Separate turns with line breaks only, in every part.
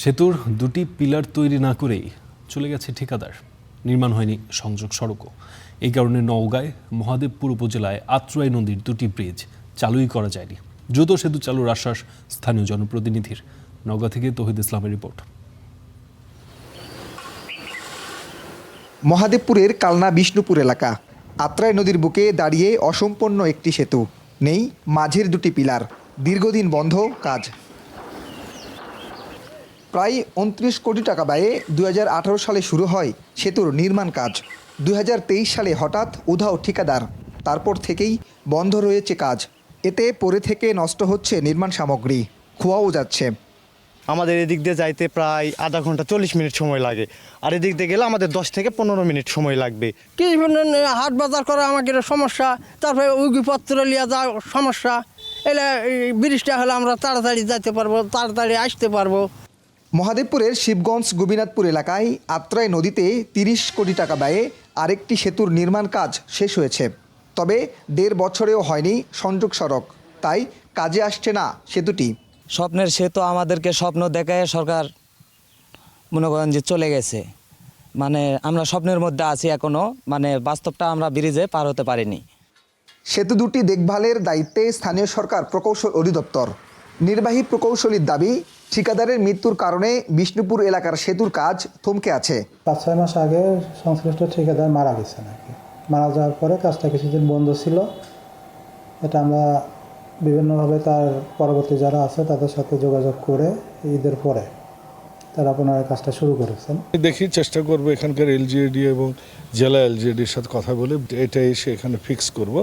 সেতুর দুটি পিলার তৈরি না করেই চলে গেছে ঠিকাদার। নির্মাণ হয়নি সংযোগ সড়কও। এই কারণে নওগাঁয় মহাদেবপুর উপজেলায় আত্রাই নদীর দুটি ব্রিজ চালুই করা যায়নি। দ্রুত সেতু চালুর আশ্বাস স্থানীয় জনপ্রতিনিধির। নওগাঁ থেকে তৌহিদ ইসলামের রিপোর্ট।
মহাদেবপুরের কালনা বিষ্ণুপুর এলাকা। আত্রাই নদীর বুকে দাঁড়িয়ে অসম্পন্ন একটি সেতু, নেই মাঝের দুটি পিলার, দীর্ঘদিন বন্ধ কাজ। প্রায় ২৯ কোটি টাকা ব্যয়ে ২০১৮ সালে শুরু হয় সেতুর নির্মাণ কাজ। ২০২৩ সালে হঠাৎ উধাও ঠিকাদার, তারপর থেকেই বন্ধ রয়েছে কাজ। এতে পড়ে থেকে নষ্ট হচ্ছে নির্মাণ সামগ্রী, খোয়াও যাচ্ছে।
আমাদের এদিক দিয়ে যাইতে প্রায় আধা ঘন্টা ৪০ মিনিট সময় লাগে, আর এদিক দিয়ে গেলে আমাদের ১০ থেকে ১৫ মিনিট সময় লাগবে।
কি হাট বাজার করা আমাদের সমস্যা, তারপরে উগিপত্র লিয়া যা সমস্যা। এলে ব্রিজটা হলে আমরা তাড়াতাড়ি যেতে পারবো, তাড়াতাড়ি আসতে পারবো।
মহাদেবপুরের শিবগঞ্জ গোপীনাথপুর এলাকায় আত্রাই নদীতে ৩০ কোটি টাকা ব্যয়ে আরেকটি সেতুর নির্মাণ কাজ শেষ হয়েছে। তবে ১.৫ বছরেও হয়নি সংযোগ সড়ক, তাই কাজে আসছে না সেতুটি।
স্বপ্নের সেতু আমাদেরকে স্বপ্ন দেখায় সরকার মনে করেন যে চলে গেছে। মানে আমরা স্বপ্নের মধ্যে আছি এখনো, মানে বাস্তবটা আমরা ব্রিজে পার হতে পারিনি।
সেতু দুটি দেখভালের দায়িত্বে স্থানীয় সরকার প্রকৌশল অধিদপ্তর। নির্বাহী প্রকৌশলীর দাবি, ঠিকাদারের মৃত্যুর কারণে বিষ্ণুপুর এলাকার সেতুর কাজ থমকে আছে।
৫-৬ মাস আগে সংশ্লিষ্ট ঠিকাদার মারা গেছে নাকি, মারা যাওয়ার পরে কাজটা কিছুদিন বন্ধ ছিল। এটা আমরা বিভিন্নভাবে তার পরবর্তী যারা আছে তাদের সাথে যোগাযোগ করে ঈদের পরে তারা পুনরায় কাজটা শুরু করেছেন।
দেখি চেষ্টা করব এখানকার এলজিইডি এবং জেলা এলজিইডির সাথে কথা বলে এটা এসে এখানে ফিক্স করব।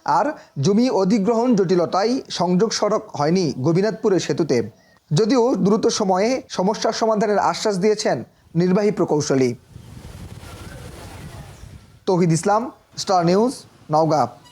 আর জমি অধিগ্রহণ জটিলতায় সংযোগ সড়ক হয়নি গোপীনাথপুরের সেতুতে, যদিও দ্রুত সময়ে সমস্যার সমাধানের আশ্বাস দিয়েছেন নির্বাহী প্রকৌশলী। তৌহিদ ইসলাম, স্টার নিউজ, নওগাঁ।